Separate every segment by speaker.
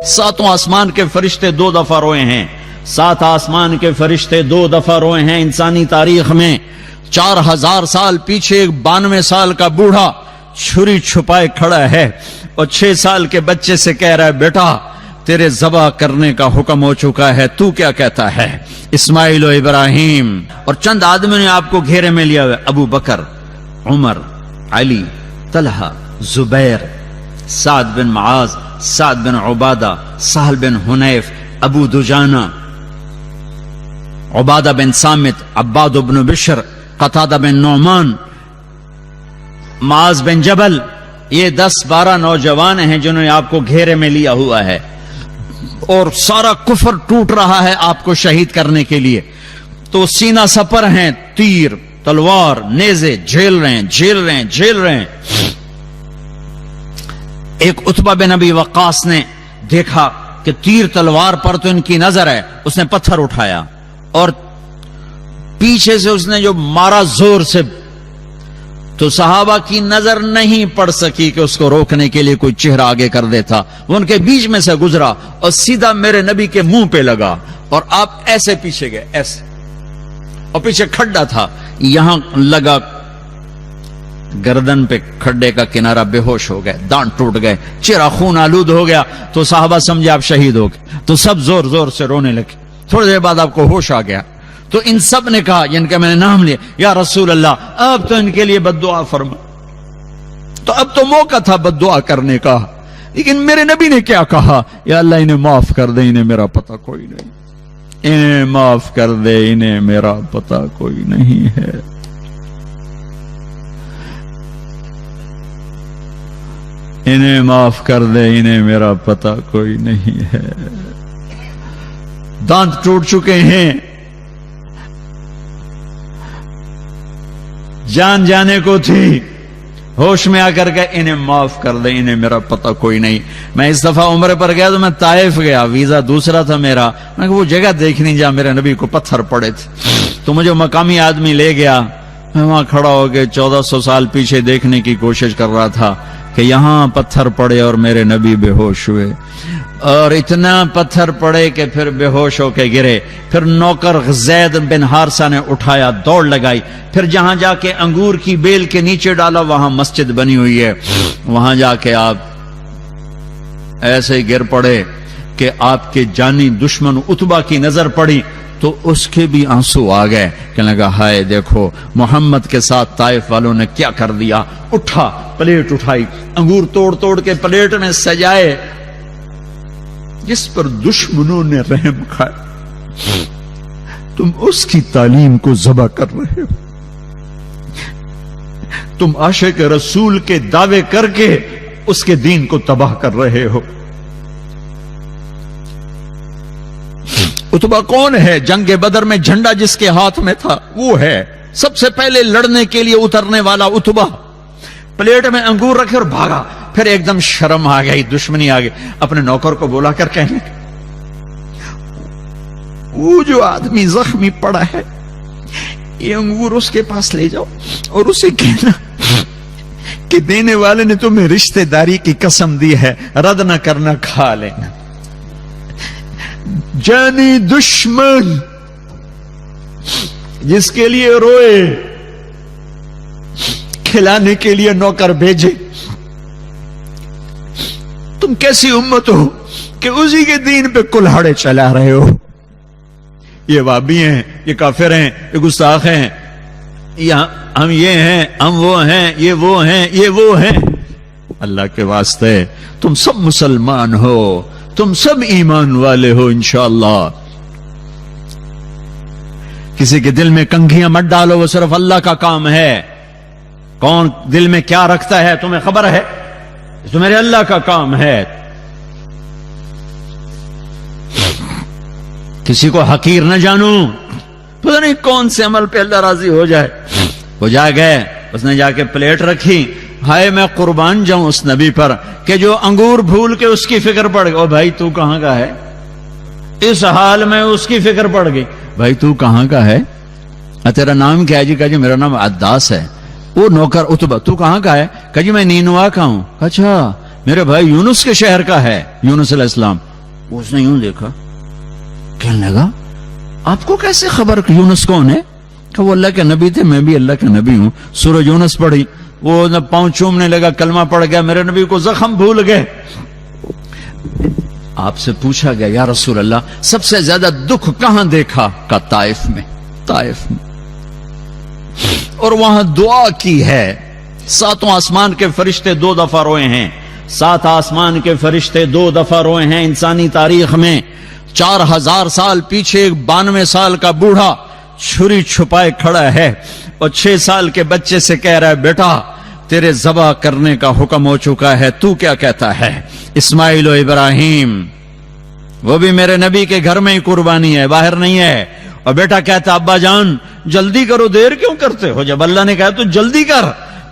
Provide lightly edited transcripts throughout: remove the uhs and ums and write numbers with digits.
Speaker 1: ساتوں آسمان کے فرشتے 2 دفعہ روئے ہیں، 7 آسمان کے فرشتے 2 دفعہ روئے ہیں انسانی تاریخ میں۔ 4000 سال پیچھے ایک 92 سال کا بوڑھا چھری چھپائے کھڑا ہے اور 6 سال کے بچے سے کہہ رہا ہے بیٹا تیرے ذبح کرنے کا حکم ہو چکا ہے، تو کیا کہتا ہے؟ اسماعیل و ابراہیم اور چند آدمیوں نے آپ کو گھیرے میں لیا ہوا، ابو بکر، عمر، علی، طلحہ، زبیر، سعد بن معاذ، سعد بن عبادہ، سہل بن حنیف، ابو دجانہ، عبادہ بن سامت، عباد بن بشر، قتادہ بن نعمان، معاذ بن جبل، یہ 10-12 نوجوان ہیں جنہوں نے آپ کو گھیرے میں لیا ہوا ہے اور سارا کفر ٹوٹ رہا ہے آپ کو شہید کرنے کے لیے۔ تو سینہ سپر ہیں، تیر، تلوار، نیزے جھیل رہے ہیں۔ ایک عتبہ بن ابی وقاص نے دیکھا کہ تیر تلوار پر تو ان کی نظر ہے، اس نے پتھر اٹھایا اور پیچھے سے اس نے جو مارا زور سے، تو صحابہ کی نظر نہیں پڑ سکی کہ اس کو روکنے کے لیے کوئی چہرہ آگے کر دیتا، وہ ان کے بیچ میں سے گزرا اور سیدھا میرے نبی کے منہ پہ لگا اور آپ ایسے پیچھے گئے، ایسے، اور پیچھے کھڈا تھا، یہاں لگا گردن پہ کھڈے کا کنارہ، بے ہوش ہو گئے، دانت ٹوٹ گئے، چہرہ خون آلود ہو گیا۔ تو صحابہ سمجھے آپ شہید ہو گئے تو سب زور زور سے رونے لگے۔ تھوڑی دیر بعد آپ کو ہوش آ گیا تو ان سب نے کہا، جن کا میں نے نام لیا، یا رسول اللہ اب تو ان کے لیے بد دعا فرما۔ تو اب تو موقع تھا بد دعا کرنے کا، لیکن میرے نبی نے کیا کہا؟ یا اللہ انہیں معاف کر دے، انہیں میرا پتہ کوئی نہیں، انہیں معاف کر دے، انہیں میرا پتہ کوئی نہیں ہے۔ انہیں معاف کر دے، انہیں میرا پتہ کوئی نہیں ہے۔ دانت ٹوٹ چکے ہیں، جان جانے کو تھی، ہوش میں آ کر کے انہیں معاف کر دے، انہیں میرا پتہ کوئی نہیں۔ میں اس دفعہ عمرے پر گیا تو میں طائف گیا، ویزا دوسرا تھا میرا، میں وہ جگہ دیکھنی جہاں میرے نبی کو پتھر پڑے تھے، تو مجھے مقامی آدمی لے گیا، میں وہاں کھڑا ہو کے 1400 سال پیچھے دیکھنے کی کوشش کر رہا تھا کہ یہاں پتھر پڑے اور میرے نبی بے ہوش ہوئے، اور اتنا پتھر پڑے کہ پھر بے ہوش ہو کے گرے۔ پھر نوکر زید بن حارثہ نے اٹھایا، دوڑ لگائی، پھر جہاں جا کے انگور کی بیل کے نیچے ڈالا، وہاں مسجد بنی ہوئی ہے، وہاں جا کے آپ ایسے گر پڑے کہ آپ کے جانی دشمن عتبہ کی نظر پڑی تو اس کے بھی آنسو آ گئے، کہنے لگا ہائے دیکھو محمد کے ساتھ طائف والوں نے کیا کر دیا۔ اٹھا، پلیٹ اٹھائی، انگور توڑ توڑ کے پلیٹ میں سجائے، جس پر دشمنوں نے رحم کھایا، تم اس کی تعلیم کو ذبح کر رہے ہو، تم عاشق رسول کے دعوے کر کے اس کے دین کو تباہ کر رہے ہو۔ عتبہ کون ہے؟ جنگ بدر میں جھنڈا جس کے ہاتھ میں تھا وہ ہے، سب سے پہلے لڑنے کے لیے اترنے والا عتبہ۔ پلیٹ میں انگور رکھے اور بھاگا، پھر ایک دم شرم آ گئی، دشمنی آ گئی، اپنے نوکر کو بولا کر کہنے وہ جو آدمی زخمی پڑا ہے یہ انگور اس کے پاس لے جاؤ اور اسے کہنا کہ دینے والے نے تمہیں رشتہ داری کی قسم دی ہے، رد نہ کرنا، کھا لینا۔ جانی دشمن جس کے لیے روئے، کھلانے کے لیے نوکر بھیجے، تم کیسی امت ہو کہ اسی کے دین پہ کلہاڑے چلا رہے ہو؟ یہ وابی ہیں، یہ کافر ہیں، یہ گستاخ ہیں، ہم یہ ہیں، ہم وہ ہیں، یہ وہ ہیں، یہ وہ ہیں۔ اللہ کے واسطے تم سب مسلمان ہو، تم سب ایمان والے ہو انشاءاللہ۔ کسی کے دل میں کنگھیاں مت ڈالو، وہ صرف اللہ کا کام ہے۔ کون دل میں کیا رکھتا ہے تمہیں خبر ہے؟ تو میرے اللہ کا کام ہے۔ کسی کو حقیر نہ جانو، پتہ نہیں کون سے عمل پہ اللہ راضی ہو جائے۔ وہ جا گئے، اس نے جا کے پلیٹ رکھی، ہائے میں قربان جاؤں اس نبی پر کہ جو انگور بھول کے اس کی فکر پڑ گئی۔ او بھائی تو کہاں کا ہے؟ اس حال میں اس کی فکر پڑ گئی، بھائی تو کہاں کا ہے؟ تیرا نام کیا ہے؟ جی کہا جی میرا نام عداس ہے۔ وہ نوکر عتبہ تو کہاں کا ہے؟ کہا جی میں نینوا کا ہوں۔ اچھا میرے بھائی یونس کے شہر کا ہے، یونس علیہ السلام۔ اس نے یوں دیکھا, کہنے لگا آپ کو کیسے خبر کہ یونس کون ہے؟ کہ وہ اللہ کے نبی تھے, میں بھی اللہ کے نبی ہوں. سورہ یونس پڑھی, وہ پاؤں چومنے لگا, کلمہ پڑھ گیا, میرے نبی کو زخم بھول گئے. آپ سے پوچھا گیا یا رسول اللہ سب سے زیادہ دکھ کہاں دیکھا؟ کا طائف میں. طائف میں. اور وہاں دعا کی ہے. 7 آسمان کے فرشتے 2 دفعہ روئے ہیں. 7 آسمان کے فرشتے 2 دفعہ روئے ہیں انسانی تاریخ میں. 4000 سال پیچھے ایک 92 سال کا بوڑھا چھری چھپائے کھڑا ہے اور 6 سال کے بچے سے کہہ رہا ہے بیٹا تیرے ذبح کرنے کا حکم ہو چکا ہے, تو کیا کہتا ہے؟ اسماعیل و ابراہیم, وہ بھی میرے نبی کے گھر میں ہی قربانی ہے, باہر نہیں ہے. اور بیٹا کہتا ابا جان جلدی کرو, دیر کیوں کرتے ہو؟ جب اللہ نے کہا تو جلدی کر.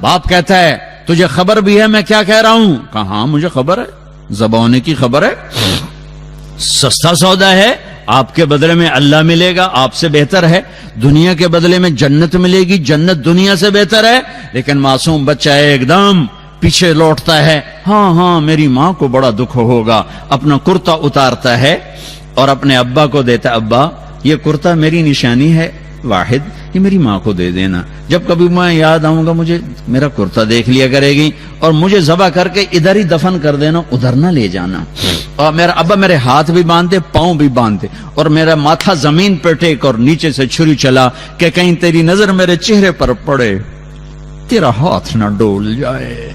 Speaker 1: باپ کہتا ہے تجھے خبر بھی ہے میں کیا کہہ رہا ہوں؟ کہا ہاں مجھے خبر ہے, ذبح ہونے کی خبر ہے. سستا سودا ہے, آپ کے بدلے میں اللہ ملے گا, آپ سے بہتر ہے. دنیا کے بدلے میں جنت ملے گی, جنت دنیا سے بہتر ہے. لیکن معصوم بچہ ہے ایک دم پیچھے لوٹتا ہے, ہاں میری ماں کو بڑا دکھ ہوگا. اپنا کرتا اتارتا ہے اور اپنے ابا کو دیتا, ابا یہ کرتا میری نشانی ہے واحد, یہ میری ماں کو دے دینا. جب کبھی میں یاد آؤں گا مجھے میرا کرتا دیکھ لیا کرے گی, اور مجھے ذبح کر کے ادھر ہی دفن کر دینا, ادھر نہ لے جانا. اور میرا ابا میرے ہاتھ بھی باندھے, پاؤں بھی باندھے, اور میرا ماتھا زمین پہ ٹیک اور نیچے سے چھری چلا کہ کہیں تیری نظر میرے چہرے پر پڑے, تیرا ہاتھ نہ ڈول جائے.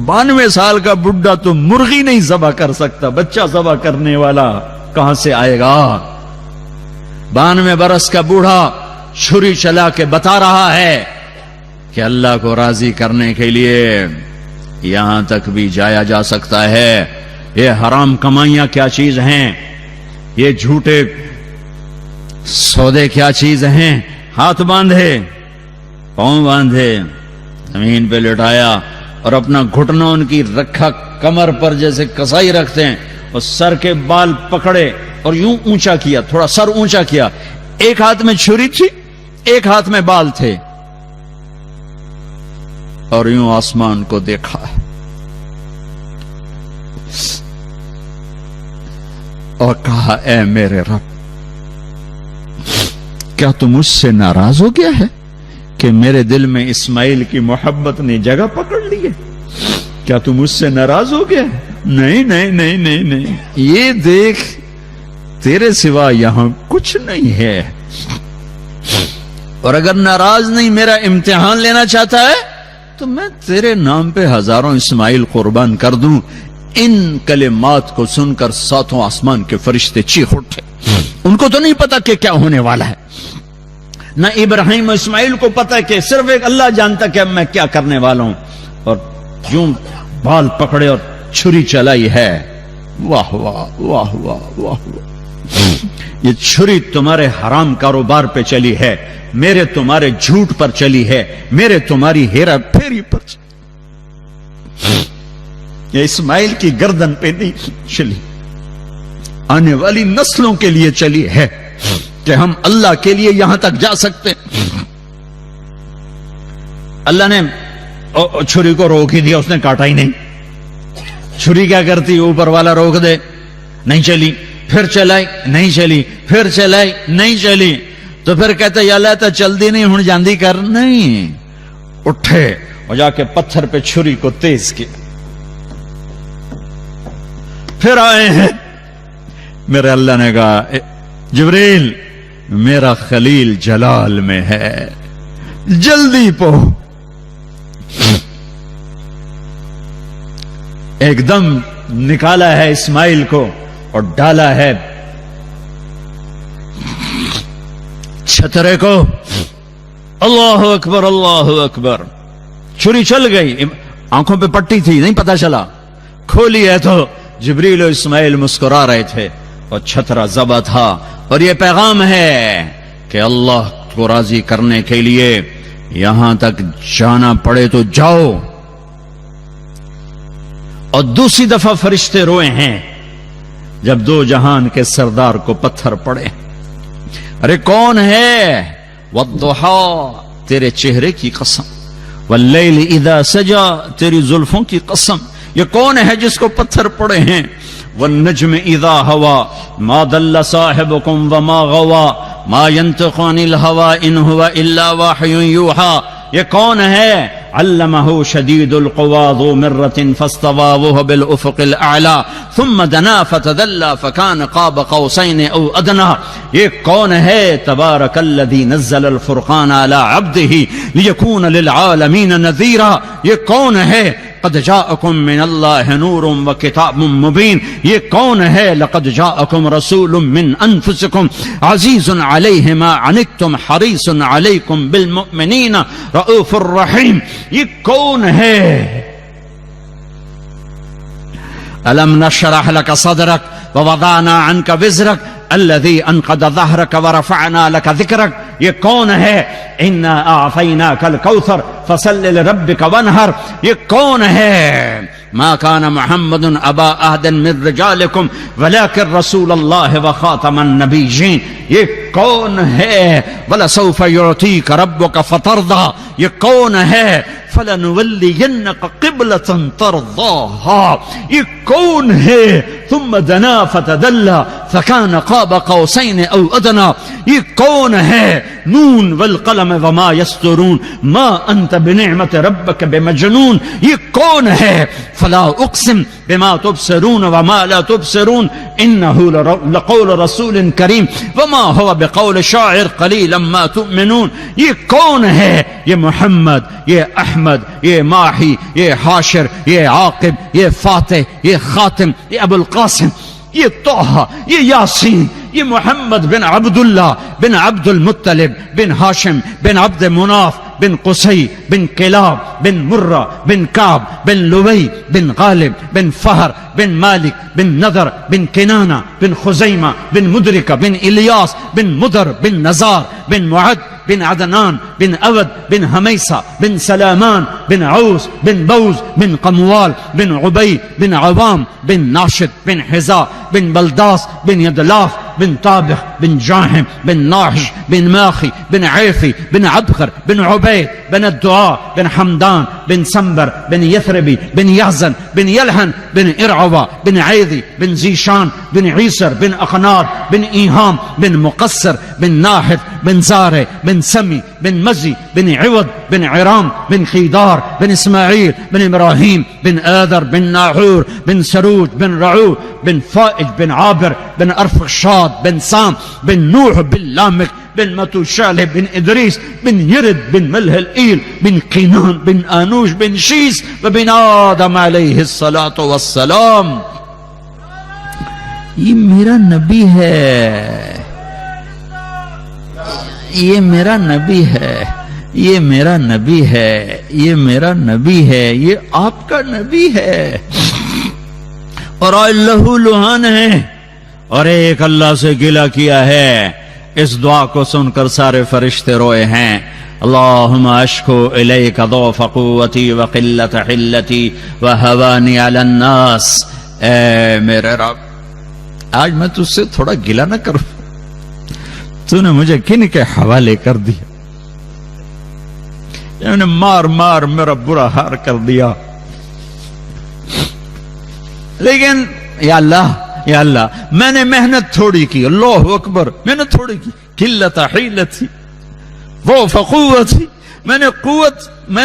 Speaker 1: 92 سال کا بڈھا تو مرغی نہیں ذبح کر سکتا, بچہ ذبح کرنے والا کہاں سے آئے گا؟ 92 برس کا بوڑھا چھری چلا کے بتا رہا ہے کہ اللہ کو راضی کرنے کے لیے یہاں تک بھی جایا جا سکتا ہے. یہ حرام کمائیاں کیا چیز ہیں, یہ جھوٹے سودے کیا چیز ہیں. ہاتھ باندھے, پاؤں باندھے, زمین پہ لٹایا اور اپنا گھٹنا ان کی رکھا کمر پر جیسے کسائی رکھتے ہیں, اور سر کے بال پکڑے اور یوں اونچا کیا, تھوڑا سر اونچا کیا. ایک ہاتھ میں چھری تھی, ایک ہاتھ میں بال تھے, اور یوں آسمان کو دیکھا اور کہا اے میرے رب, کیا تم مجھ سے ناراض ہو گیا ہے کہ میرے دل میں اسماعیل کی محبت نے جگہ پکڑ لی ہے؟ کیا تم مجھ سے ناراض ہو گیا؟ نہیں نہیں نہیں نہیں نہیں, یہ دیکھ تیرے سوا یہاں کچھ نہیں ہے. اور اگر ناراض نہیں, میرا امتحان لینا چاہتا ہے تو میں تیرے نام پہ ہزاروں اسماعیل قربان کر دوں. ان کلمات کو سن کر 7 آسمان کے فرشتے چیخ اٹھے. ان کو تو نہیں پتا کہ کیا ہونے والا ہے, نہ ابراہیم و اسماعیل کو پتا کہ صرف ایک اللہ جانتا کہ اب میں کیا کرنے والا ہوں. اور یوں بال پکڑے اور چھری چلائی ہے. واہ واہ واہ واہ واہ, یہ چھری تمہارے حرام کاروبار پہ چلی ہے, میرے تمہارے جھوٹ پر چلی ہے, میرے تمہاری ہیرا پھیری پر چلی. یہ اسماعیل کی گردن پہ نہیں چلی, آنے والی نسلوں کے لیے چلی ہے کہ ہم اللہ کے لیے یہاں تک جا سکتے. اللہ نے چھری کو روک ہی دیا, اس نے کاٹا ہی نہیں. چھری کیا کرتی, اوپر والا روک دے, نہیں چلی, پھر چلائی نہیں چلی, پھر چلائی نہیں چلی, تو پھر کہتے یا اللہ تا چلدی نہیں ہن جاندی کر. نہیں, اٹھے اور جا کے پتھر پہ چھری کو تیز کیا. پھر آئے ہیں, میرے اللہ نے کہا جبریل میرا خلیل جلال میں ہے, جلدی پہنچ. ایک دم نکالا ہے اسماعیل کو اور ڈالا ہے چھترے کو. اللہ اکبر اللہ اکبر. چھری چل گئی, آنکھوں پہ پٹی تھی نہیں پتا چلا, کھولی ہے تو جبریل و اسماعیل مسکرا رہے تھے اور چھترا ذبح تھا. اور یہ پیغام ہے کہ اللہ کو راضی کرنے کے لیے یہاں تک جانا پڑے تو جاؤ. اور دوسری دفعہ فرشتے روئے ہیں جب 2 جہان کے سردار کو پتھر پڑے. ارے کون ہے؟ والضحى تیرے چہرے کی قسم, واللیل اذا سجا تیری زلفوں کی قسم. یہ کون ہے جس کو پتھر پڑے ہیں؟ والنجم اذا هوى ما ضل صاحبكم وما غوى ما ينطق عن الهوى ان هو الا وحي يوحى. یہ کون ہے؟ علمہ شدید القوى ذو مرة فاستوى وهو بالافق الاعلى ثم دنا فتدلى فكان قاب قوسين او ادنى. یہ کون ہے؟ تبارک الذی نزل الفرقان على عبده ليكون للعالمین نذیرا. یہ کون ہے؟ قد جاءکم من اللہ نور وکتاب مبین. یہ کون ہے؟ لقد جاءکم رسول من انفسکم عزیز علیہ ما عنتم حریص علیکم بالمؤمنین رؤوف الرحیم. یہ کون ہے؟ الم نشرح لك صدرك ووضعنا عنك وزرك الذي انقض ظهرك ورفعنا لك ذكرك. یہ کون ہے؟ انا اعطيناك الكوثر فصل لربك وانحر. یہ کون ہے؟ ما كان محمد ابا احد من رجالكم ولكن رسول الله وخاتم النبيين. یہ کون ہے؟ ولسوف يعطيك ربك فترضى. یہ کون ہے؟ فلنولينك قبلة ترضاها. یہ کون ہے؟ ثم دنا فتدلى فكان قاب قوسين او ادنى. یہ کون ہے؟ نون والقلم وما يسطرون ما انت بنعمة ربك بمجنون. یہ کون ہے؟ فلا اقسم بما تبصرون وما لا تبصرون انه لقول رسول کریم وما هو بقول شاعر قلیلا ما تؤمنون. یہ کون ہے؟ یہ محمد، یہ احمد، یہ ماہی، یہ حاشر، یہ عاقب، یہ فاتح، یہ خاتم، یہ ابو القاسم، یہ طه، یہ یاسین، یہ محمد بن عبداللہ بن عبد المطلب بن ہاشم بن عبد مناف بن قصی بن کلاب بن مرہ بن کعب بن لوی بن غالب بن فہر بن مالک بن نضر بن کنانہ بن خزیمہ بن مدرکہ بن الیاس بن مدر بن نزار بن معد بن عدنان بن اود بن حمیسہ بن سلامان بن عوس بن بوز بن قموال بن عبی بن عوام بن ناشد بن حزا بن بلداس بن یدلاف بن طابخ بن جاہم بن ناحش بن ماخی بن عیفی بن عبخر بن عبید بن الدعاء بن حمدان بن سنبر بن یثربی بن یحزن بن یلحن بن ارعوہ بن عیدی بن زیشان بن عیسر بن اقناد بن ایہام بن مقصر بن ناحف بن زارع بن سمی بن مزی بن عوض بن عرام بن خیدار بن اسماعیل بن ابراہیم بن آدر بن ناحور بن سروج بن رعو بن فائج بن عابر بن ارفخشاد بن سام بن نوح بن لامك بن متوشالح بن ادریس بن یرد بن ملح الایل بن قینان بن آنوش بن شیس وبن آدم علیہ الصلاة والسلام. یہ میرا نبی ہے، یہ میرا نبی ہے، یہ میرا نبی ہے، یہ میرا نبی ہے، یہ آپ کا نبی ہے. اور اللہ لوہان ہے اور ایک اللہ سے گلہ کیا ہے. اس دعا کو سن کر سارے فرشتے روئے ہیں. اللہم اشکو الیک ضعف قوتی وقلت حلتی وہوانی علی الناس. اے میرے رب، آج میں تجھ سے تھوڑا گلہ نہ کروں، تو نے مجھے کن کے حوالے کر دیا، انہوں نے مار مار میرا برا حال کر دیا. لیکن یا اللہ میں نے محنت تھوڑی کی، اللہ اکبر، محنت تھوڑی کی. قلت حیلتی ضعف قوتی، میں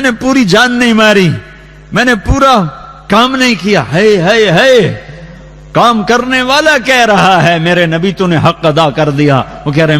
Speaker 1: نے پوری جان نہیں ماری، میں نے پورا کام نہیں کیا. ہے کام کرنے والا کہہ رہا ہے میرے نبی تو نے حق ادا کر دیا. وہ کہہ رہے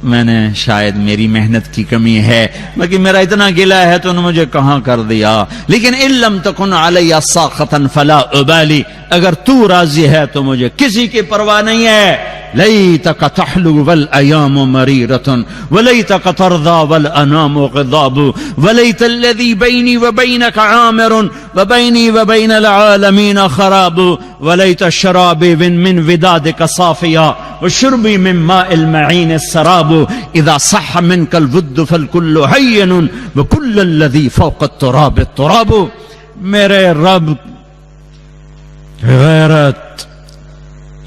Speaker 1: میں نے شاید میری محنت کی کمی ہے، لیکن میرا اتنا گلہ ہے تو نے مجھے کہاں کر دیا. لیکن ان لم تکن علی ساخطا فلا ابالی، اگر تو راضی ہے تو مجھے کسی کی پرواہ نہیں ہے. لیتک تحلو والایام مریرۃ ولیتک ترضی والانام غضاب ولیت الذی بینی وبینک عامر وبینی وبین العالمین خراب ولیت الشرابی من ودادک صافیا وشربی من ماء المعین السراب اذا صح منک الود فالکل حین وکل الذی فوق التراب التراب. میرے رب غیرت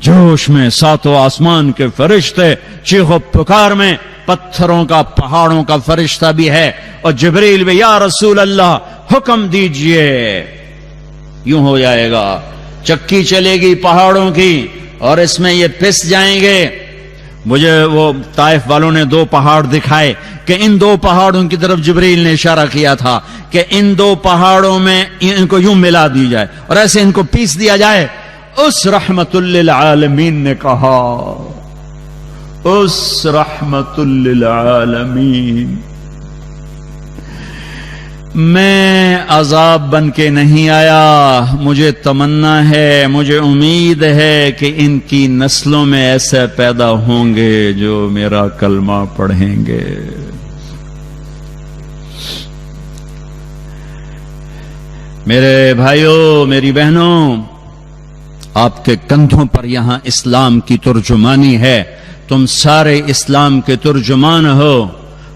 Speaker 1: جوش میں ساتوں آسمان کے فرشتے چیخ و پکار میں، پتھروں کا پہاڑوں کا فرشتہ بھی ہے، اور جبریل بھی یا رسول اللہ حکم دیجئے. یوں ہو جائے گا چکی چلے گی پہاڑوں کی اور اس میں یہ پس جائیں گے. مجھے وہ طائف والوں نے 2 پہاڑ دکھائے کہ ان 2 پہاڑوں کی طرف جبریل نے اشارہ کیا تھا کہ ان 2 پہاڑوں میں ان کو یوں ملا دی جائے اور ایسے ان کو پیس دیا جائے. اس رحمت للعالمین نے کہا، اس رحمت للعالمین، میں عذاب بن کے نہیں آیا، مجھے تمنا ہے، مجھے امید ہے کہ ان کی نسلوں میں ایسے پیدا ہوں گے جو میرا کلمہ پڑھیں گے. میرے بھائیوں، میری بہنوں، آپ کے کندھوں پر یہاں اسلام کی ترجمانی ہے. تم سارے اسلام کے ترجمان ہو.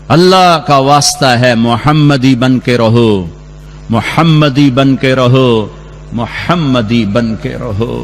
Speaker 1: اللہ کا واسطہ ہے، محمدی بن کے رہو، محمدی بن کے رہو، محمدی بن کے رہو.